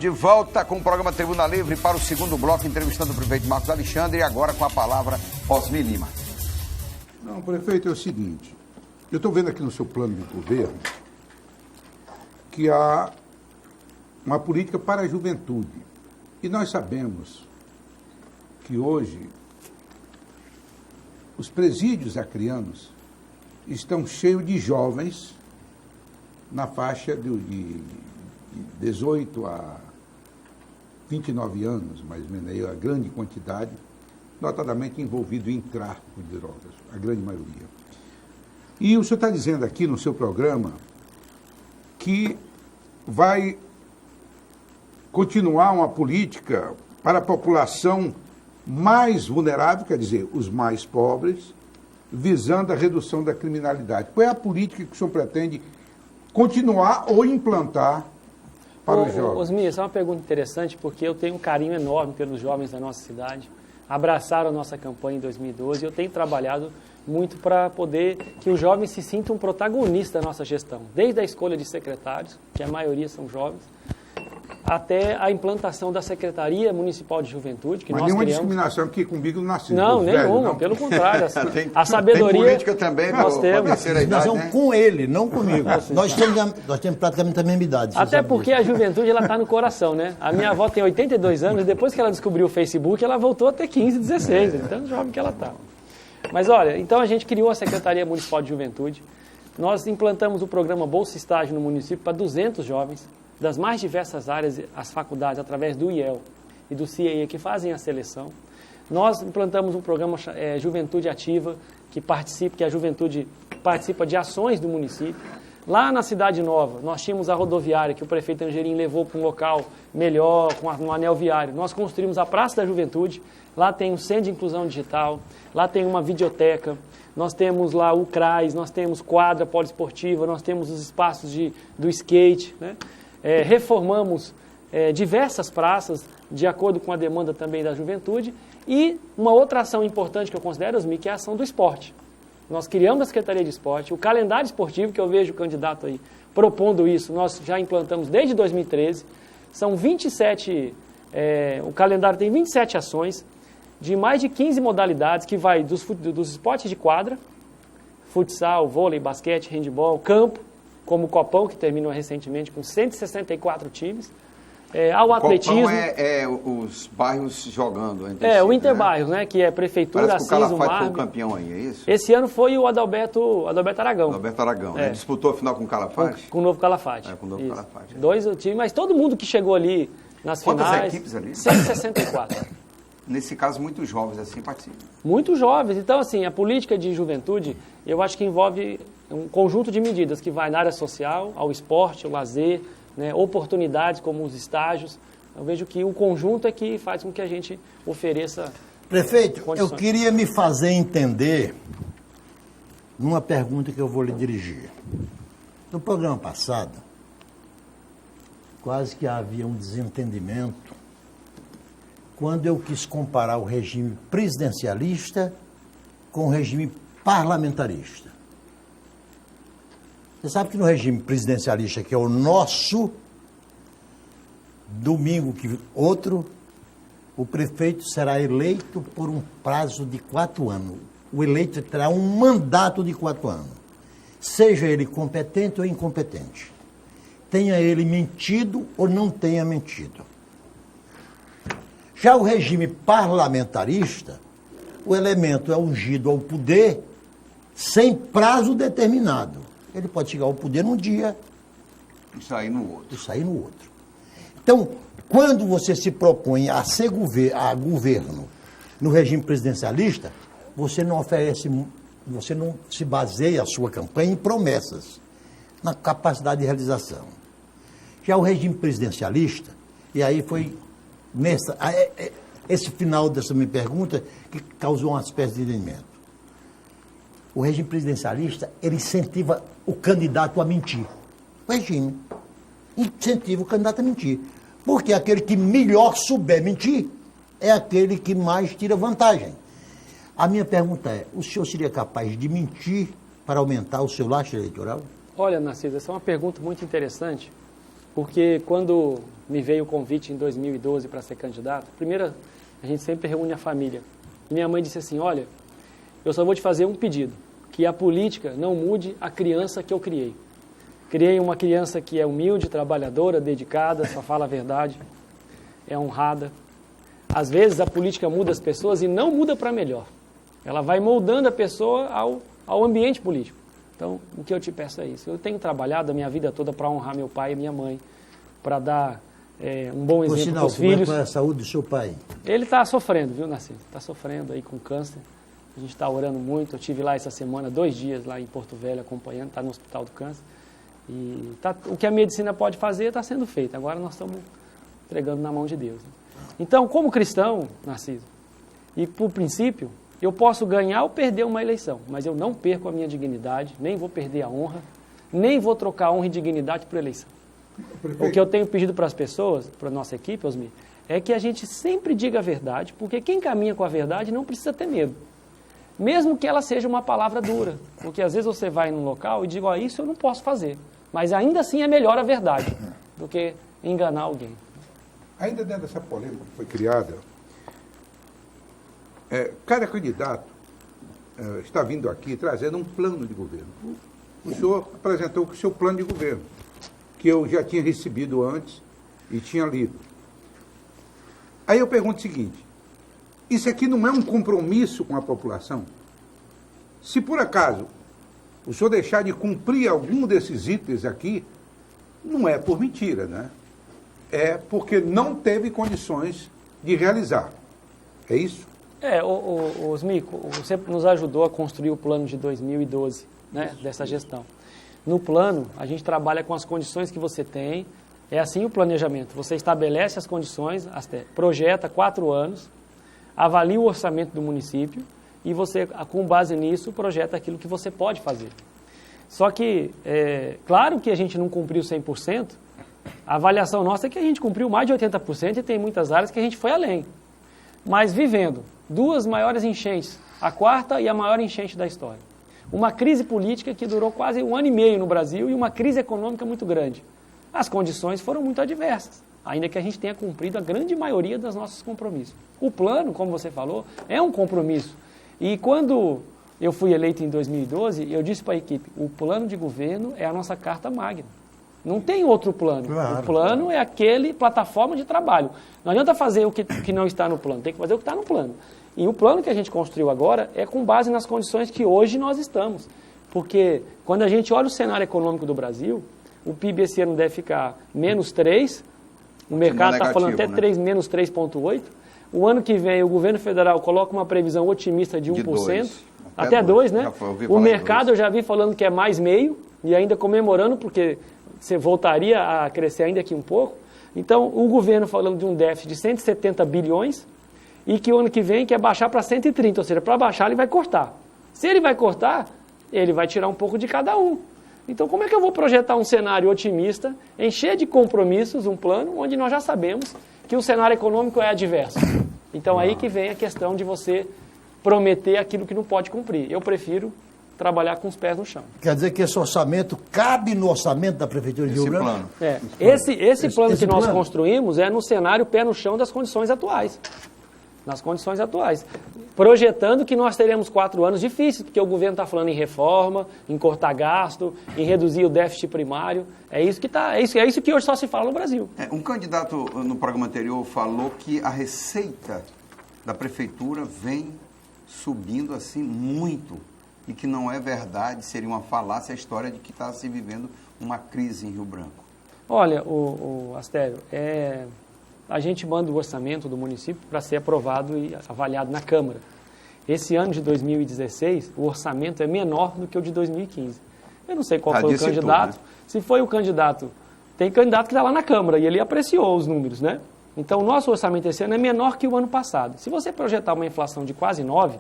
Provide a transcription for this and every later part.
De volta com o programa Tribuna Livre para o segundo bloco, entrevistando o prefeito Marcos Alexandre, e agora com a palavra Osmi Lima. Não, prefeito, é o seguinte, eu estou vendo aqui no seu plano de governo que há uma política para a juventude. E nós sabemos que hoje os presídios acreanos estão cheios de jovens na faixa de 18 a 29 anos, mais ou menos, aí a grande quantidade, notadamente envolvido em tráfico de drogas, a grande maioria. E o senhor está dizendo aqui no seu programa que vai continuar uma política para a população mais vulnerável, quer dizer, os mais pobres, visando a redução da criminalidade. Qual é a política que o senhor pretende continuar ou implantar para os jovens? Osmi, essa é uma pergunta interessante, porque eu tenho um carinho enorme pelos jovens da nossa cidade. Abraçaram a nossa campanha em 2012 e eu tenho trabalhado muito para poder que os jovens se sintam protagonistas da nossa gestão. Desde a escolha de secretários, que a maioria são jovens, até a implantação da Secretaria Municipal de Juventude, que Mas nós nenhuma criamos. Discriminação aqui comigo não nasceu. Não, nenhuma, não. pelo contrário. A sabedoria... Tem política também, nós temos. terceira idade, né? Com ele, não comigo. Nós temos praticamente a mesma idade. Até porque a juventude está no coração, né? A minha avó tem 82 anos e depois que ela descobriu o Facebook, ela voltou a ter 15, 16, então jovem que ela está. Mas olha, então a gente criou a Secretaria Municipal de Juventude, nós implantamos o programa Bolsa Estágio no município para 200 jovens, das mais diversas áreas, as faculdades, através do IEL e do CIE, que fazem a seleção. Nós implantamos um programa Juventude Ativa, que a juventude participa de ações do município. Lá na Cidade Nova, nós tínhamos a rodoviária, que o prefeito Angelim levou para um local melhor, com um anel viário. Nós construímos a Praça da Juventude, lá tem um centro de inclusão digital, lá tem uma videoteca, nós temos lá o CRAS, nós temos quadra poliesportiva, nós temos os espaços do skate, né? Reformamos diversas praças, de acordo com a demanda também da juventude, e uma outra ação importante que eu considero, Osmi, que é a ação do esporte. Nós criamos a Secretaria de Esporte, o calendário esportivo, que eu vejo o candidato aí propondo isso, nós já implantamos desde 2013, são 27, o calendário tem 27 ações, de mais de 15 modalidades, que vai dos esportes de quadra, futsal, vôlei, basquete, handebol, campo, como o Copão, que terminou recentemente com 164 times, ao atletismo. Copão os bairros jogando. O Interbairros, né? Que é Prefeitura, Assis, o Marne. Foi o campeão aí, é isso? Esse ano foi o Adalberto Aragão. Adalberto Aragão. Ele disputou a final com o Calafate? Com o Novo Calafate. Com o Novo Calafate. 2 times, mas todo mundo que chegou ali nas finais... Quantas equipes ali? 164. Nesse caso, muitos jovens assim participam. Muitos jovens. Então, assim, a política de juventude, eu acho que envolve um conjunto de medidas que vai na área social, ao esporte, ao lazer, né, oportunidades como os estágios. Eu vejo que o conjunto é que faz com que a gente ofereça... Prefeito, condições. Eu queria me fazer entender numa pergunta que eu vou lhe dirigir. No programa passado, quase que havia um desentendimento quando eu quis comparar o regime presidencialista com o regime parlamentarista. Você sabe que no regime presidencialista, que é o nosso, domingo que outro, o prefeito será eleito por um prazo de 4 anos. O eleito terá um mandato de 4 anos. Seja ele competente ou incompetente. Tenha ele mentido ou não tenha mentido. Já o regime parlamentarista, o elemento é ungido ao poder sem prazo determinado. Ele pode chegar ao poder num dia e sair no outro. Então, quando você se propõe a ser governo no regime presidencialista, você não se baseia a sua campanha em promessas, na capacidade de realização. Já o regime presidencialista, e aí foi esse final dessa minha pergunta que causou uma espécie de entendimento. O regime presidencialista, ele incentiva o candidato a mentir. O regime incentiva o candidato a mentir. Porque aquele que melhor souber mentir é aquele que mais tira vantagem. A minha pergunta é, o senhor seria capaz de mentir para aumentar o seu lastro eleitoral? Olha, Narciso, essa é uma pergunta muito interessante, porque quando me veio o convite em 2012 para ser candidato, primeiro a gente sempre reúne a família. Minha mãe disse assim, olha, eu só vou te fazer um pedido, que a política não mude a criança que eu criei. Criei uma criança que é humilde, trabalhadora, dedicada, só fala a verdade, é honrada. Às vezes a política muda as pessoas e não muda para melhor. Ela vai moldando a pessoa ao ambiente político. Então, o que eu te peço é isso. Eu tenho trabalhado a minha vida toda para honrar meu pai e minha mãe, para dar um bom exemplo para os filhos. Como é a saúde do seu pai? Ele está sofrendo, viu, Narciso? Está sofrendo aí com câncer. A gente está orando muito. Eu estive lá essa semana, 2 dias lá em Porto Velho acompanhando, está no Hospital do Câncer. E o que a medicina pode fazer está sendo feito. Agora nós estamos entregando na mão de Deus. Então, como cristão, Narciso, e por princípio, eu posso ganhar ou perder uma eleição, mas eu não perco a minha dignidade, nem vou perder a honra, nem vou trocar honra e dignidade por eleição. O que eu tenho pedido para as pessoas, para a nossa equipe, Osmir, é que a gente sempre diga a verdade, porque quem caminha com a verdade não precisa ter medo. Mesmo que ela seja uma palavra dura, porque às vezes você vai num local e diz, ó, isso eu não posso fazer, mas ainda assim é melhor a verdade do que enganar alguém. Ainda dentro dessa polêmica que foi criada, cada candidato está vindo aqui trazendo um plano de governo. O senhor apresentou o seu plano de governo, que eu já tinha recebido antes e tinha lido. Aí eu pergunto o seguinte, isso aqui não é um compromisso com a população? Se por acaso o senhor deixar de cumprir algum desses itens aqui, não é por mentira, né? É porque não teve condições de realizar. É isso? Osmico, você nos ajudou a construir o plano de 2012, né, dessa gestão. No plano, a gente trabalha com as condições que você tem, é assim o planejamento. Você estabelece as condições, projeta 4 anos, avalia o orçamento do município e você, com base nisso, projeta aquilo que você pode fazer. Só que, claro que a gente não cumpriu 100%, a avaliação nossa é que a gente cumpriu mais de 80% e tem muitas áreas que a gente foi além. Mas vivendo 2 maiores enchentes, a 4ª e a maior enchente da história. Uma crise política que durou quase 1 ano e meio no Brasil e uma crise econômica muito grande. As condições foram muito adversas, ainda que a gente tenha cumprido a grande maioria dos nossos compromissos. O plano, como você falou, é um compromisso. E quando eu fui eleito em 2012, eu disse para a equipe, o plano de governo é a nossa carta magna. Não tem outro plano. Claro. O plano é aquele plataforma de trabalho. Não adianta fazer o que não está no plano, tem que fazer o que está no plano. E o plano que a gente construiu agora é com base nas condições que hoje nós estamos. Porque quando a gente olha o cenário econômico do Brasil, o PIB esse ano deve ficar -3%, o mercado está falando até menos 3,8%. O ano que vem o governo federal coloca uma previsão otimista de 1%, até 2%, né? O mercado eu já vi falando que é mais meio, e ainda comemorando, porque você voltaria a crescer ainda aqui um pouco. Então, o governo falando de um déficit de 170 bilhões e que o ano que vem quer baixar para 130, ou seja, para baixar ele vai cortar. Se ele vai cortar, ele vai tirar um pouco de cada um. Então, como é que eu vou projetar um cenário otimista, encher de compromissos, um plano, onde nós já sabemos que o cenário econômico é adverso? Então, aí que vem a questão de você prometer aquilo que não pode cumprir. Eu prefiro trabalhar com os pés no chão. Quer dizer que esse orçamento cabe no orçamento da Prefeitura de Rio Grande? Esse plano que nós construímos é no cenário pé no chão das condições atuais. Nas condições atuais. Projetando que nós teremos 4 anos difíceis, porque o governo está falando em reforma, em cortar gasto, em reduzir o déficit primário. É isso que hoje só se fala no Brasil. Um candidato no programa anterior falou que a receita da prefeitura vem subindo assim muito. E que não é verdade, seria uma falácia a história de que está se vivendo uma crise em Rio Branco. Olha, Astério, a gente manda o orçamento do município para ser aprovado e avaliado na Câmara. Esse ano de 2016, o orçamento é menor do que o de 2015. Eu não sei qual foi o candidato. Tudo, né? Se foi o candidato, tem candidato que está lá na Câmara e ele apreciou os números, né? Então, o nosso orçamento esse ano é menor que o ano passado. Se você projetar uma inflação de quase 9%,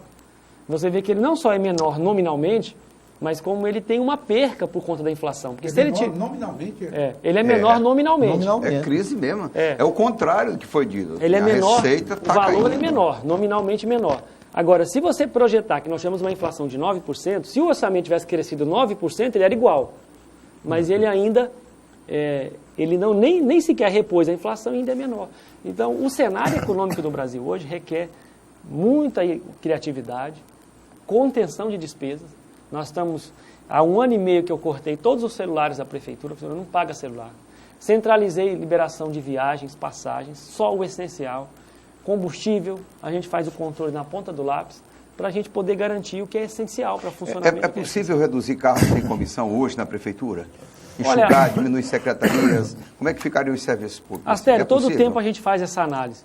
você vê que ele não só é menor nominalmente, mas como ele tem uma perca por conta da inflação. Porque se menor, ele nominalmente? Ele é menor nominalmente. É crise mesmo. É o contrário do que foi dito. Ele é menor, receita tá o valor caindo. É menor, nominalmente menor. Agora, se você projetar que nós temos uma inflação de 9%, se o orçamento tivesse crescido 9%, ele era igual. Mas ele ainda ele nem sequer repôs a inflação e ainda é menor. Então, o cenário econômico do Brasil hoje requer muita criatividade, contenção de despesas. Nós estamos, há 1 ano e meio que eu cortei todos os celulares da prefeitura, a prefeitura não paga celular. Centralizei liberação de viagens, passagens, só o essencial. Combustível, a gente faz o controle na ponta do lápis, para a gente poder garantir o que é essencial para o funcionamento. É possível reduzir cargos sem comissão hoje na prefeitura? Enxugar, diminuir secretarias? Como é que ficariam os serviços públicos? Astério, todo o tempo a gente faz essa análise.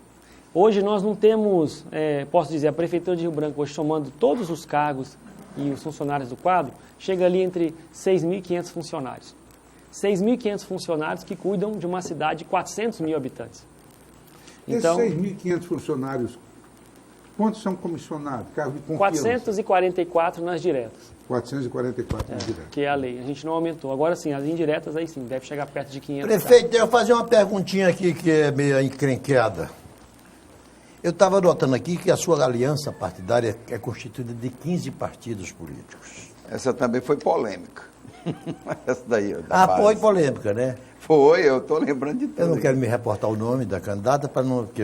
Hoje nós não temos, posso dizer, a Prefeitura de Rio Branco, hoje somando todos os cargos e os funcionários do quadro, chega ali entre 6.500 funcionários. 6.500 funcionários que cuidam de uma cidade de 400 mil habitantes. Então, esses 6.500 funcionários, quantos são comissionados? Cargo de confiança? 444 nas diretas. 444 nas diretas. Que é a lei. A gente não aumentou. Agora sim, as indiretas aí sim, deve chegar perto de 500. Prefeito, deixa eu fazer uma perguntinha aqui que é meio encrenqueada. Eu estava anotando aqui que a sua aliança partidária é constituída de 15 partidos políticos. Essa também foi polêmica. Essa daí. Foi polêmica, né? Foi, eu estou lembrando de tudo. Eu não quero me reportar o nome da candidata, para não, porque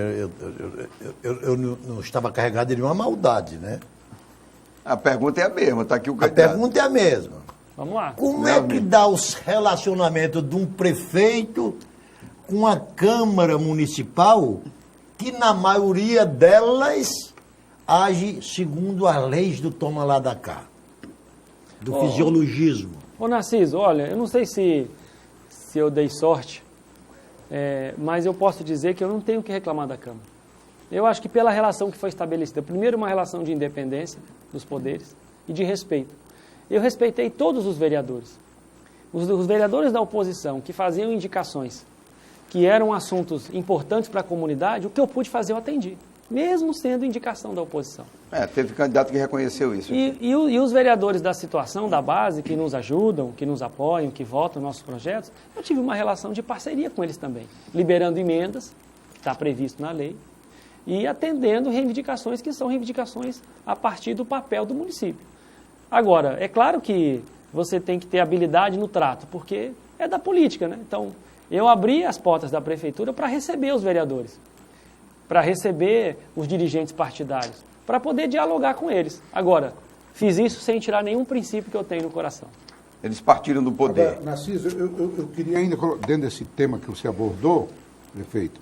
eu não estava carregado de nenhuma maldade, né? A pergunta é a mesma, está aqui o candidato. A pergunta é a mesma. Vamos lá. Como é que dá os relacionamentos de um prefeito com a Câmara Municipal, que na maioria delas age segundo as leis do toma lá da cá, do fisiologismo? Ô Narciso, olha, eu não sei se eu dei sorte, mas eu posso dizer que eu não tenho o que reclamar da Câmara. Eu acho que pela relação que foi estabelecida, primeiro uma relação de independência dos poderes e de respeito. Eu respeitei todos os vereadores. Os vereadores da oposição que faziam indicações que eram assuntos importantes para a comunidade, o que eu pude fazer eu atendi, mesmo sendo indicação da oposição. Teve candidato que reconheceu isso. E os vereadores da situação, da base, que nos ajudam, que nos apoiam, que votam nossos projetos, eu tive uma relação de parceria com eles também, liberando emendas, que está previsto na lei, e atendendo reivindicações que são reivindicações a partir do papel do município. Agora, é claro que você tem que ter habilidade no trato, porque é da política, né? Então, eu abri as portas da prefeitura para receber os vereadores, para receber os dirigentes partidários, para poder dialogar com eles. Agora, fiz isso sem tirar nenhum princípio que eu tenho no coração. Eles partiram do poder. Agora, Narciso, eu queria ainda, dentro desse tema que você abordou, prefeito,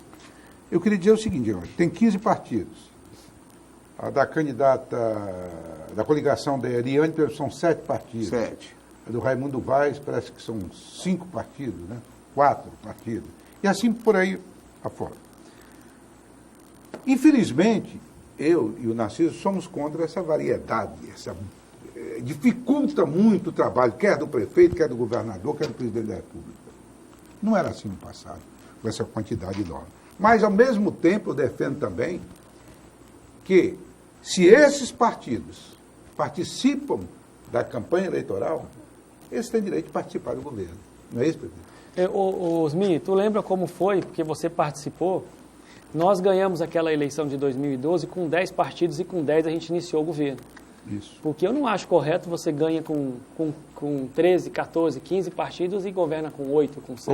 eu queria dizer o seguinte, tem 15 partidos. A da candidata, da coligação da Eliane, são 7 partidos. 7. A do Raimundo Vaz, parece que são 5 partidos, né? 4 partidos. E assim por aí afora. Infelizmente, eu e o Narciso somos contra essa variedade, dificulta muito o trabalho, quer do prefeito, quer do governador, quer do presidente da República. Não era assim no passado, com essa quantidade enorme. Mas, ao mesmo tempo, eu defendo também que, se esses partidos participam da campanha eleitoral, eles têm direito de participar do governo. Não é isso, presidente? Osmi, tu lembra como foi, porque você participou? Nós ganhamos aquela eleição de 2012 com 10 partidos e com 10 a gente iniciou o governo. Isso. Porque eu não acho correto você ganha com 13, 14, 15 partidos e governa com 8, com 7.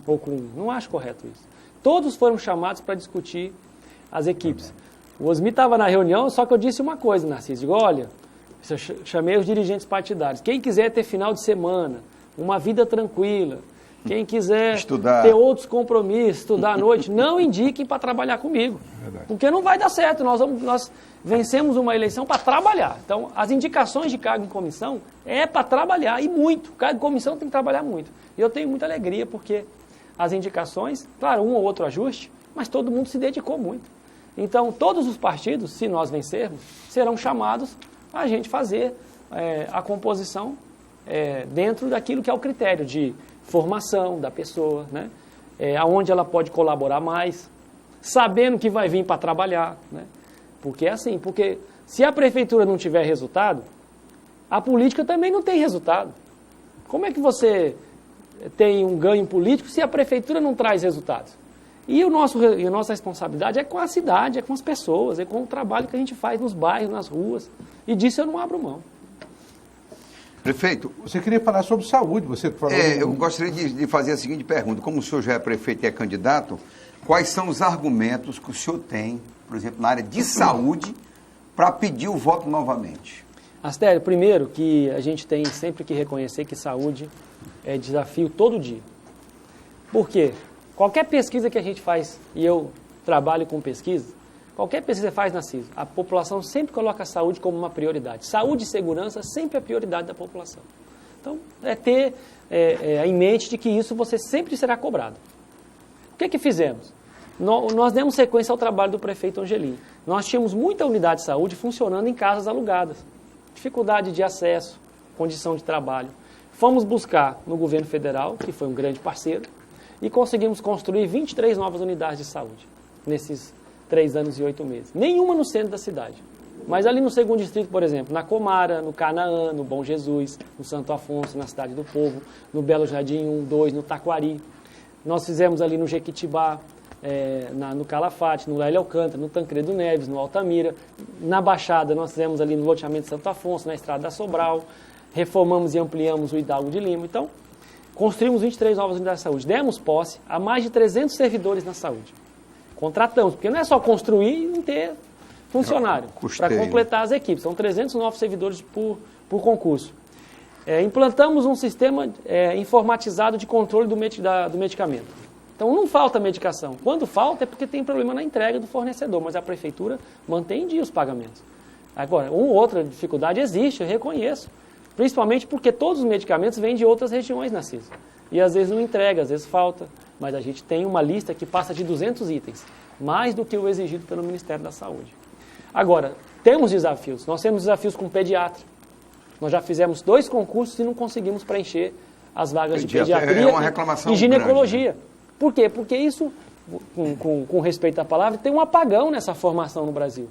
Ou com 1. Não acho correto isso. Todos foram chamados para discutir as equipes. O Osmi estava na reunião, só que eu disse uma coisa, Narciso. Digo, olha, eu chamei os dirigentes partidários. Quem quiser ter final de semana, uma vida tranquila, quem quiser ter outros compromissos, estudar à noite, não indiquem para trabalhar comigo. Verdade. Porque não vai dar certo. Nós vencemos uma eleição para trabalhar. Então, as indicações de cargo em comissão é para trabalhar, e muito. O cargo em comissão tem que trabalhar muito. E eu tenho muita alegria, porque as indicações, claro, um ou outro ajuste, mas todo mundo se dedicou muito. Então, todos os partidos, se nós vencermos, serão chamados a gente fazer a composição dentro daquilo que é o critério de formação da pessoa, né? Aonde ela pode colaborar mais, sabendo que vai vir para trabalhar, né? Porque é assim, porque se a prefeitura não tiver resultado, a política também não tem resultado. Como é que você tem um ganho político se a prefeitura não traz resultados? E a nossa responsabilidade é com a cidade, é com as pessoas, é com o trabalho que a gente faz nos bairros, nas ruas. E disso eu não abro mão. Prefeito, Você queria falar sobre saúde, você falou... eu gostaria de fazer a seguinte pergunta. Como o senhor já é prefeito e é candidato, quais são os argumentos que o senhor tem, por exemplo, na área de saúde, para pedir o voto novamente? Astério, primeiro que a gente tem sempre que reconhecer que saúde é desafio todo dia. Por quê? Qualquer pesquisa que a gente faz, e eu trabalho com pesquisa, qualquer pesquisa que faz na CISO, a população sempre coloca a saúde como uma prioridade. Saúde e segurança sempre é a prioridade da população. Então, é ter em mente de que isso você sempre será cobrado. O que fizemos? Nós demos sequência ao trabalho do prefeito Angelim. Nós tínhamos muita unidade de saúde funcionando em casas alugadas. Dificuldade de acesso, condição de trabalho. Fomos buscar no governo federal, que foi um grande parceiro, e conseguimos construir 23 novas unidades de saúde nesses 3 anos e 8 meses. Nenhuma no centro da cidade. Mas ali no 2º distrito, por exemplo, na Comara, no Canaã, no Bom Jesus, no Santo Afonso, na Cidade do Povo, no Belo Jardim 1, 2, no Taquari. Nós fizemos ali no Jequitibá, no Calafate, no Lélio Alcântara, no Tancredo Neves, no Altamira. Na Baixada, nós fizemos ali no loteamento Santo Afonso, na Estrada da Sobral. Reformamos e ampliamos o Hidalgo de Lima. Então, construímos 23 novas unidades de saúde. Demos posse a mais de 300 servidores na saúde. Contratamos, porque não é só construir e não ter funcionário para completar as equipes. São 300 novos servidores por concurso. Implantamos um sistema informatizado de controle do medicamento. Então, não falta medicação. Quando falta é porque tem problema na entrega do fornecedor, mas a prefeitura mantém em dia os pagamentos. Agora, uma ou outra dificuldade existe, eu reconheço. Principalmente porque todos os medicamentos vêm de outras regiões na CISO. E às vezes não entrega, às vezes falta. Mas a gente tem uma lista que passa de 200 itens, mais do que o exigido pelo Ministério da Saúde. Agora, temos desafios. Nós temos desafios com pediatra. Nós já fizemos 2 concursos e não conseguimos preencher as vagas de pediatria e ginecologia. Grande, né? Por quê? Porque isso, com respeito à palavra, tem um apagão nessa formação no Brasil.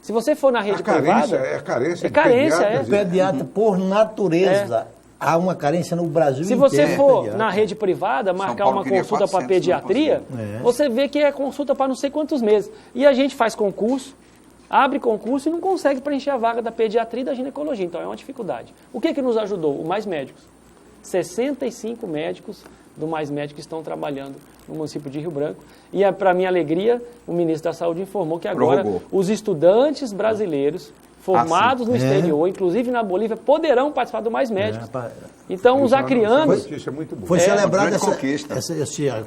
Se você for na rede privada... É carência de pediatra. Pediatra, por natureza, há uma carência no Brasil inteiro. Se você for na rede privada, marcar uma consulta para pediatria, você vê que é consulta para não sei quantos meses. E a gente faz concurso, abre concurso e não consegue preencher a vaga da pediatria e da ginecologia. Então é uma dificuldade. O que nos ajudou? O Mais Médicos. 65 médicos do Mais Médicos estão trabalhando no município de Rio Branco. E, para minha alegria, o ministro da Saúde informou que agora os estudantes brasileiros formados no exterior, inclusive na Bolívia, poderão participar do Mais Médicos. Então, os acrianos... Foi celebrada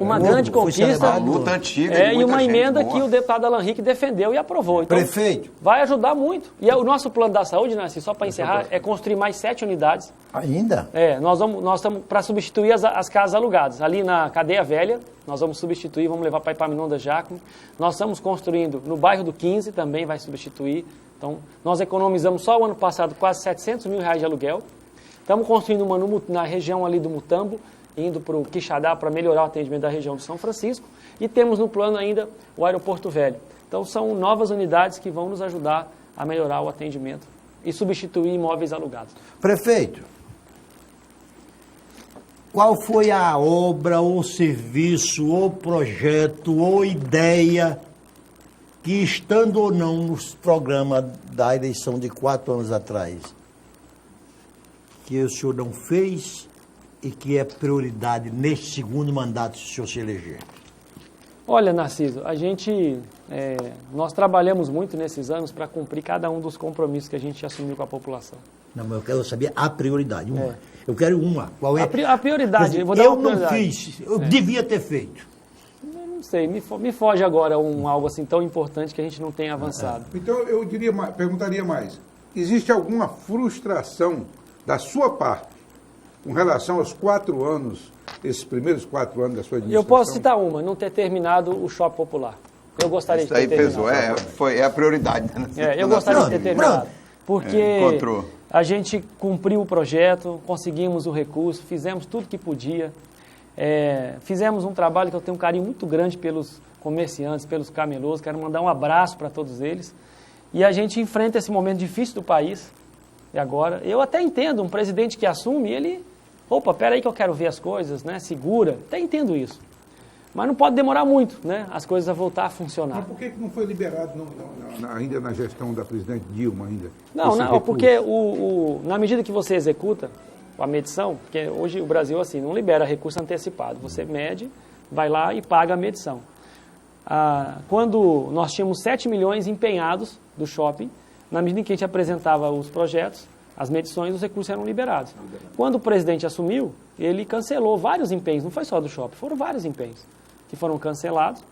uma grande conquista. Uma luta antiga. E uma emenda que o deputado Alan Rick defendeu e aprovou. Então, prefeito. Vai ajudar muito. E o nosso plano da saúde, Nancy, só para encerrar, é construir mais 7 unidades. Ainda? Nós estamos para substituir as casas alugadas. Ali na Cadeia Velha, nós vamos substituir, vamos levar para Epaminondas Jácome. Nós estamos construindo no bairro do 15, também vai substituir. Então, nós economizamos só o ano passado quase R$700 mil de aluguel. Estamos construindo uma na região ali do Mutambo, indo para o Quixadá para melhorar o atendimento da região de São Francisco. E temos no plano ainda o Aeroporto Velho. Então, são novas unidades que vão nos ajudar a melhorar o atendimento e substituir imóveis alugados. Prefeito, qual foi a obra, ou serviço, ou projeto, ou ideia que, estando ou não nos programas da eleição de 4 anos atrás, que o senhor não fez e que é prioridade neste 2º mandato se o senhor se eleger? Olha, Narciso, nós trabalhamos muito nesses anos para cumprir cada um dos compromissos que a gente assumiu com a população. Não, mas eu quero saber a prioridade. Eu quero uma. Qual é? A prioridade. Dizer, vou dar uma prioridade. Não fiz, eu devia ter feito. Não sei, me foge agora algo assim tão importante que a gente não tem avançado. Então, eu perguntaria mais. Existe alguma frustração da sua parte com relação aos 4 anos, esses primeiros 4 anos da sua administração? Eu posso citar uma, não ter terminado o Shopping Popular. Eu gostaria de ter terminado. É a prioridade. Né? Eu gostaria de ter terminado. Porque a gente cumpriu o projeto, conseguimos o recurso, fizemos tudo que podia. Fizemos um trabalho que eu tenho um carinho muito grande pelos comerciantes, pelos camelôs. Quero mandar um abraço para todos eles. E a gente enfrenta esse momento difícil do país. E agora, eu até entendo, um presidente que assume, ele... Opa, peraí que eu quero ver as coisas, né? Segura. Até entendo isso. Mas não pode demorar muito, né? As coisas a voltar a funcionar. Mas por que não foi liberado ainda na gestão da presidente Dilma ainda? Não, porque na medida que você executa a medição, porque hoje o Brasil assim, não libera recurso antecipado. Você mede, vai lá e paga a medição. Quando nós tínhamos 7 milhões empenhados do shopping, na medida em que a gente apresentava os projetos, as medições, os recursos eram liberados. Quando o presidente assumiu, ele cancelou vários empenhos, não foi só do shopping, foram vários empenhos que foram cancelados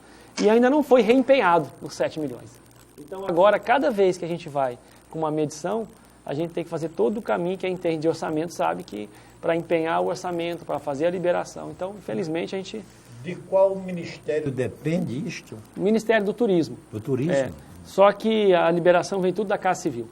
e ainda não foi reempenhado os 7 milhões. Então agora, cada vez que a gente vai com uma medição, a gente tem que fazer todo o caminho que quem entende de orçamento sabe que para empenhar o orçamento, para fazer a liberação. Então, infelizmente, a gente... De qual ministério depende isto? O Ministério do Turismo. Do Turismo? Só que a liberação vem tudo da Casa Civil.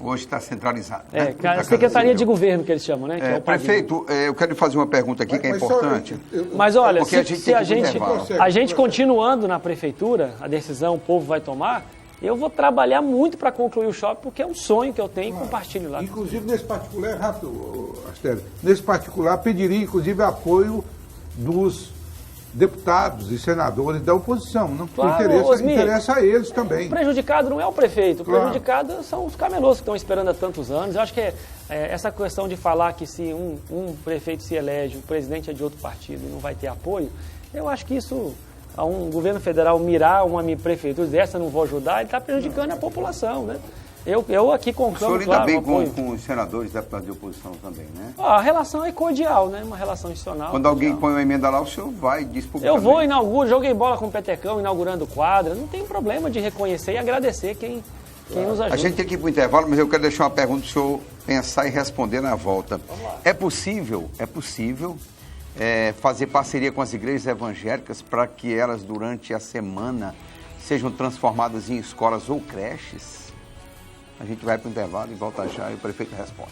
Hoje está centralizado. Né? A Secretaria de Governo, que eles chamam, né? Que é o prefeito, eu quero lhe fazer uma pergunta aqui que é importante. Mas olha, se a gente continuando na prefeitura, a decisão o povo vai tomar, eu vou trabalhar muito para concluir o shopping, porque é um sonho que eu tenho e compartilho lá. Inclusive, nesse particular, rápido, Astério, nesse particular, pediria, inclusive, apoio dos deputados e senadores da oposição, não? Claro, interessa a eles também. O prejudicado não é o prefeito, o prejudicado são os camelôs que estão esperando há tantos anos. Eu acho que essa questão de falar que se um prefeito se elege, o presidente é de outro partido e não vai ter apoio, eu acho que isso, a um governo federal mirar uma prefeitura dessa, não vou ajudar, ele está prejudicando a população, né? Eu aqui conclamo, o senhor lida bem com os senadores, deputados de oposição também, né? A relação é cordial, né? Uma relação institucional. Quando alguém põe uma emenda lá, o senhor vai e diz publicamente. Eu vou, inauguro, joguei bola com o Petecão, inaugurando quadra. Não tem problema de reconhecer e agradecer quem nos ajuda. A gente tem que ir para o intervalo, mas eu quero deixar uma pergunta para o senhor pensar e responder na volta. É possível fazer parceria com as igrejas evangélicas para que elas, durante a semana, sejam transformadas em escolas ou creches? A gente vai para o intervalo e volta já e o prefeito responde.